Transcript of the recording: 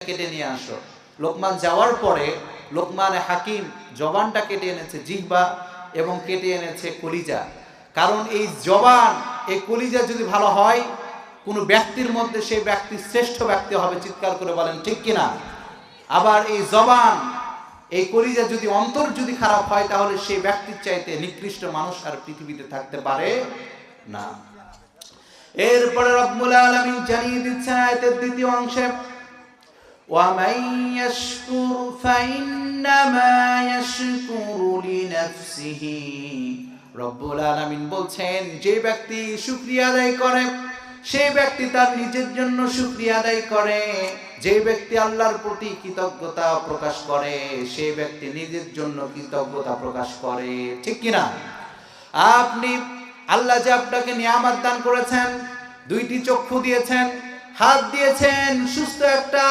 কেটে নিয়ে আসো। লোকমান যাওয়ার পরে লোকমান হাকিম জবানটা কেটে এনেছে, জিহ্বা, এবং কেটে এনেছে কলিজা। কারণ এই জবান, এই কলিজা যদি ভালো হয় কোনো ব্যক্তির মধ্যে, সেই ব্যক্তি শ্রেষ্ঠ ব্যক্তি হবে। চিৎকার করে বলেন ঠিক কিনা? আবার এই জবান, এই কলিজা যদি, অন্তর যদি খারাপ হয়, তাহলে সেই ব্যক্তির চাইতে নিকৃষ্ট মানুষ আর পৃথিবীতে থাকতে পারে না। এরপরে রব্বুল আলামিন জানিয়ে দিচ্ছেন আয়াতের দ্বিতীয় অংশে, وَمَن يَشْكُرْ فَإِنَّمَا يَشْكُرُ لِنَفْسِهِ। রব্বুল আলামিন বলছেন, যে ব্যক্তি শুকরিয়া আদায় করে সেই ব্যক্তি তার নিজের জন্য শুকরিয়া আদায় করে। যে ব্যক্তি আল্লাহর প্রতি কৃতজ্ঞতা প্রকাশ করে সেই ব্যক্তি নিজের জন্য কৃতজ্ঞতা প্রকাশ করে। ঠিক কিনা? আপনি, আল্লাহ যে আপনাকে নিয়ামত দান করেছেন, দুইটি চক্ষু দিয়েছেন, হাত দিয়েছেন, সুস্থ একটা